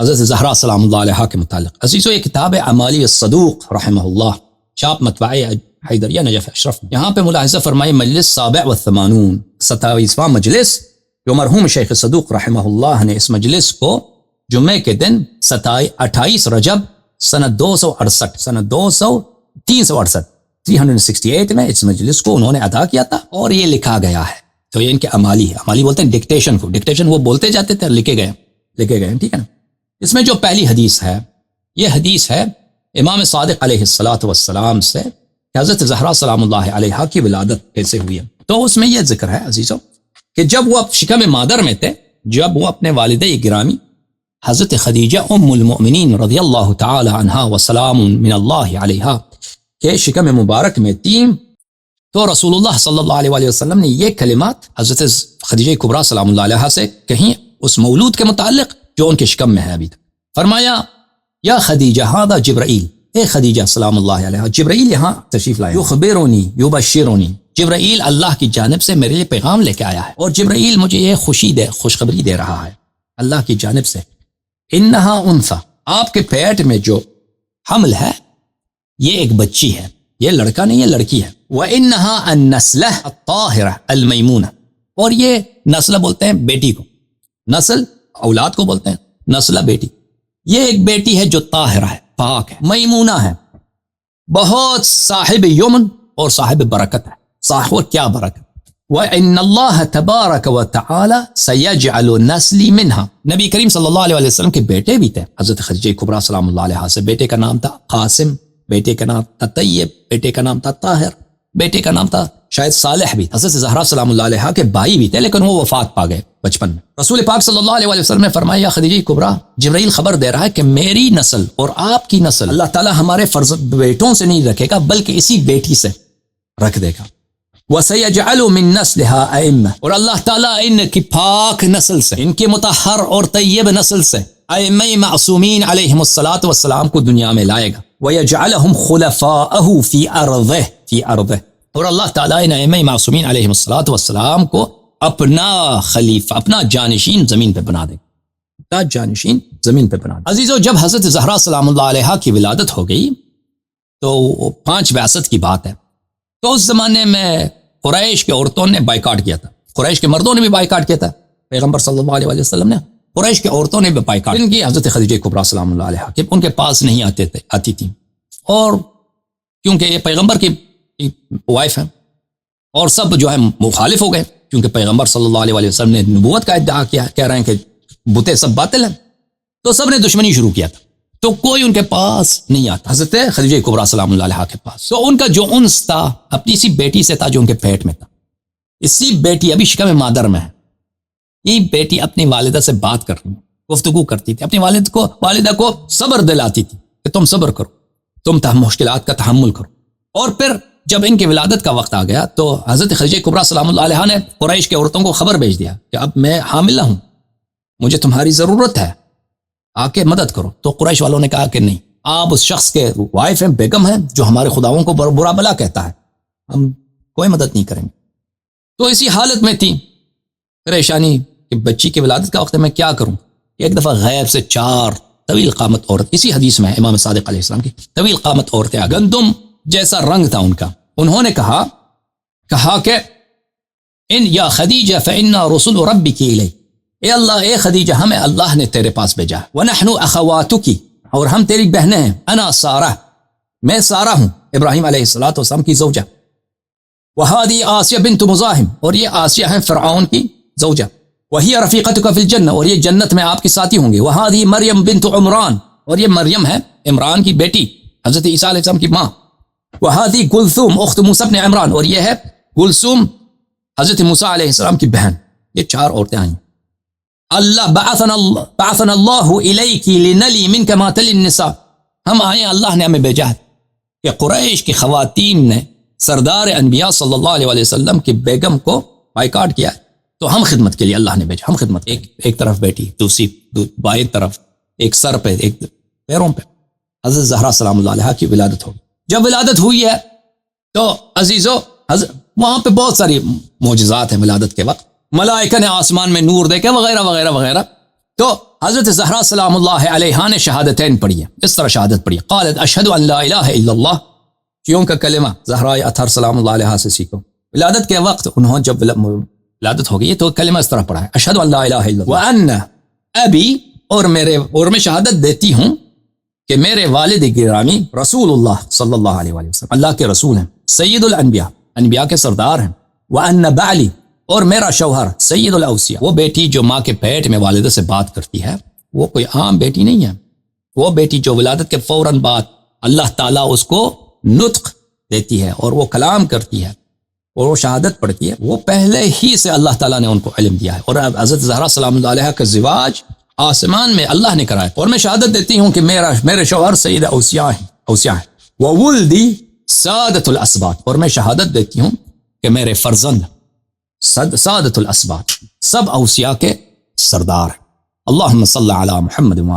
حضرت زہرا سلام اللہ علیہا کے متعلق. عزیزو، یہ کتاب ہے اعمالی الصدوق رحمہ اللہ، چاپ مطبعہ حیدریہ نجف اشرف. یہاں پہ ملاحظہ فرمائے مجلس 87 27واں مجلس جو مرحوم شیخ صدوق رحمہ اللہ نے اس مجلس کو جمعے کے دن 28 رجب سنہ 368 میں اس مجلس کو انہوں نے ادا کیا تھا اور یہ لکھا گیا ہے. تو یہ ان کے عمالی ہے. عمالی بولتے ہیں ڈکٹیشن کو. ڈکٹیشن وہ بولتے جاتے تھے، لکھے گئے، ٹھیک ہے نا. اس میں جو پہلی حدیث ہے، یہ حدیث ہے امام صادق علیہ السلام سے کہ حضرت زہرا سلام اللہ علیہا کی ولادت کیسے ہوئی ہے. تو اس میں یہ ذکر ہے عزیزو کہ جب وہ شکم مادر میں تھے، جب وہ اپنے والدہ گرامی حضرت خدیجہ ام المؤمنین رضی اللہ تعالی عنہا وسلام من اللہ علیہا کے شکم مبارک میں تھی، تو رسول اللہ صلی اللہ علیہ وسلم نے یہ کلمات حضرت خدیجہ کبریٰ سلام اللہ علیہا سے کہیں اس مولود کے متعلق جو ان کے شکم میں ہے ابھی تک. فرمایا یا خدیجہ ھذا جبرائیل، اے خدیجہ سلام اللہ علیہا، جبرائیل یہاں تشریف لائے، یخبرنی یبشرنی، جبرائیل اللہ کی جانب سے میرے لیے پیغام لے کے آیا ہے، اور جبرائیل مجھے یہ خوشخبری دے رہا ہے اللہ کی جانب سے، انہا انثی، آپ کے پیٹ میں جو حمل ہے یہ ایک بچی ہے، یہ لڑکا نہیں، یہ لڑکی ہے. وَإِنَّهَا النَّسْلَةَ الطَّاهِرَةَ الْمَيْمُونَةَ، اور یہ نسل بولتے ہیں بیٹی کو، نسل اولاد کو بولتے ہیں، نسل بیٹی. یہ ایک بیٹی ہے جو طاہرہ ہے، پاک ہے، میمونہ ہے، بہت صاحب یمن اور صاحب برکت ہے. صاحب کیا برکت. وَإِنَّ اللَّهَ تَبَارَكَ وَتَعَالَى سَيَجْعَلُ نَسْلِي مِنْهَا، نبی کریم صلی اللہ علیہ وسلم کے بیٹے بھی تھے حضرت خدیجہ کبریٰ سلام اللہ علیہا سے. بیٹے کا نام تھا قاسم، بیٹے کا نام تھا طیب، بیٹے کا نام تھا طاہر، بیٹے کا نام تھا شاید صالح بھی. حضرت زہرا سلام اللہ علیہا کے بھائی بھی تھے لیکن وہ وفات پا گئے بچپن میں. رسول پاک صلی اللہ علیہ وسلم نے فرمایا یا خدیجہ کبریٰ، جبرائیل خبر دے رہا ہے کہ میری نسل اور آپ کی نسل اللہ تعالیٰ ہمارے بیٹوں سے نہیں رکھے گا بلکہ اسی بیٹی سے رکھ دے گا. وَسَيَجْعَلُ مِن نَسْلِهَا أَئِمَّةً، اور اللہ تعالیٰ ان کی پاک نسل سے، ان کے مطہر اور طیب نسل سے ائمہ معصومین علیہم الصلاۃ والسلام کو دنیا میں لائے گا. وَيَجْعَلَهُمْ خُلَفَاءَهُ فِي أَرْضِهِ، اور اللہ تعالیٰ ان ائمہ معصومین علیہم الصلاۃ والسلام کو اپنا خلیفہ، اپنا جانشین زمین پہ بنا دے گا، جانشین زمین پہ بنا دے. عزیزو، جب حضرت زہرا سلام اللہ علیہا کی ولادت ہو گئی تو 5 بعثت کی بات ہے. تو اس زمانے میں قریش کے عورتوں نے بائیکاٹ کیا تھا، قریش کے مردوں نے بھی بائیکاٹ کیا تھا. پیغمبر صلی اللہ علیہ وسلم نے قریش کے عورتوں نے بھی بائیکاٹ کی حضرت خدیجہ کبریٰ سلام اللہ علیہا کہ ان کے پاس نہیں آتی تھی، اور کیونکہ یہ پیغمبر کی وائف ہے اور سب جو ہے مخالف ہو گئے کیونکہ پیغمبر صلی اللہ علیہ وسلم نے نبوت کا ادعا کیا، کہہ رہے ہیں کہ بتیں سب باطل ہیں. تو سب نے دشمنی شروع کیا تھا، تو کوئی ان کے پاس نہیں آتا حضرت خدیجہ کبریٰ سلام اللہ علیہا کے پاس. تو ان کا جو انس تھا اپنی اسی بیٹی سے تھا جو ان کے پیٹ میں تھا. اسی بیٹی ابھی شکم مادر میں ہے، یہ بیٹی اپنی والدہ سے بات کر رہی، گفتگو کرتی تھی، اپنی والدہ کو صبر دلاتی تھی کہ تم صبر کرو، تم مشکلات کا تحمل کرو. اور پھر جب ان کی ولادت کا وقت آ گیا تو حضرت خدیجہ کبریٰ سلام اللہ علیہا نے قریش کے عورتوں کو خبر بھیج دیا کہ اب میں حاملہ ہوں، مجھے تمہاری ضرورت ہے، آ کے مدد کرو. تو قریش والوں نے کہا کہ نہیں، آپ اس شخص کے وائف ہیں، بیگم ہیں، جو ہمارے خداؤں کو برا بلا کہتا ہے، ہم کوئی مدد نہیں کریں گے. تو اسی حالت میں تھی پریشانی کہ بچی کی ولادت کا وقت میں کیا کروں. ایک دفعہ غیب سے 4 طویل قامت عورت، اسی حدیث میں امام صادق علیہ السلام کی طویل قامت عورتیں، گندم جیسا رنگ تھا ان کا. انہوں نے کہا کہ ان یا خدیجہ فإنا رسول ربک الیک، اے اللہ، اے خدیجہ، ہمیں اللہ نے تیرے پاس بھیجا ہے. وَنَحْنُ أَخَوَاتُكِ، اور ہم تیری بہنیں ہیں. أَنَا سارہ، میں سارہ ہوں، ابراہیم علیہ السلام کی زوجہ. وَهَذِهِ آسیہ بنت مزاحم، اور یہ آسیہ ہیں فرعون کی زوجہ. وَهِيَ رَفِيقَتُكَ فِي الْجَنَّةِ، اور یہ جنت میں آپ کے ساتھی ہوں گے. وَهَذِهِ مریم بنت عمران، اور یہ مریم ہے عمران کی بیٹی، حضرت عیسیٰ علیہ السلام کی ماں. وَهَذِهِ كُلْثُوم أخت موسیٰ بن عمران، اور یہ ہے کلثوم حضرت موسیٰ علیہ السلام کی بہن. یہ 4 عورتیں آئیں. اللہ بعثنا اللہ الیک لنلی منک ما تلی النساء، ہم آئے، اللہ نے ہمیں بھیجا ہے کہ قریش کی خواتین نے سردار انبیاء صلی اللہ علیہ وسلم کی بیگم کو بائیکاٹ کیا ہے، تو ہم خدمت کے لیے اللہ نے بھیجا. ہم خدمت، ایک طرف بیٹی، دوسری بائیں طرف، ایک سر پہ، ایک پیروں پہ. حضرت زہرا سلام اللہ علیہا کی ولادت ہوگی. جب ولادت ہوئی ہے تو عزیزو وہاں پہ بہت ساری معجزات ہیں ولادت کے وقت. ملائکہ نے آسمان میں نور دیکھے وغیرہ وغیرہ وغیرہ. تو حضرت زہرا سلام اللہ علیہا نے شہادتین پڑھی ہے، اس طرح شہادت پڑھی، قالت اشہد ان لا الہ الا اللہ، چیوں کا کلمہ زہرا اطہر سلام اللہ علیہا سے سیکھو۔ ولادت کے وقت انہوں جب ولادت ہو گئی تو کلمہ اس طرح پڑھا ہے، اشہد ان لا الہ الا اللہ وان ابی، اور میں شہادت دیتی ہوں کہ میرے والد گرامی رسول اللہ صلی اللہ علیہ وآلہ وسلم اللہ کے رسول ہیں، سید الانبیاء، انبیاء کے سردار ہیں، وان بعلی، اور میرا شوہر سید الاوصیاء، وہ بیٹی جو ماں کے پیٹ میں والدہ سے بات کرتی ہے وہ کوئی عام بیٹی نہیں ہے، وہ بیٹی جو ولادت کے فوراً بعد اللہ تعالیٰ اس کو نطق دیتی ہے اور وہ کلام کرتی ہے اور وہ شہادت پڑھتی ہے، وہ پہلے ہی سے اللہ تعالیٰ نے ان کو علم دیا ہے، اور حضرت زہرا سلام اللہ علیہ کا زواج آسمان میں اللہ نے کرایا، اور میں شہادت دیتی ہوں کہ میرے شوہر سید اوصیاء ہیں، وولدی سادۃ الاسباط، اور میں شہادت دیتی ہوں کہ میرے فرزند سادۃ الاسباط، سب اوصیاء کے سردار ہیں۔ اللہم صلی علی محمد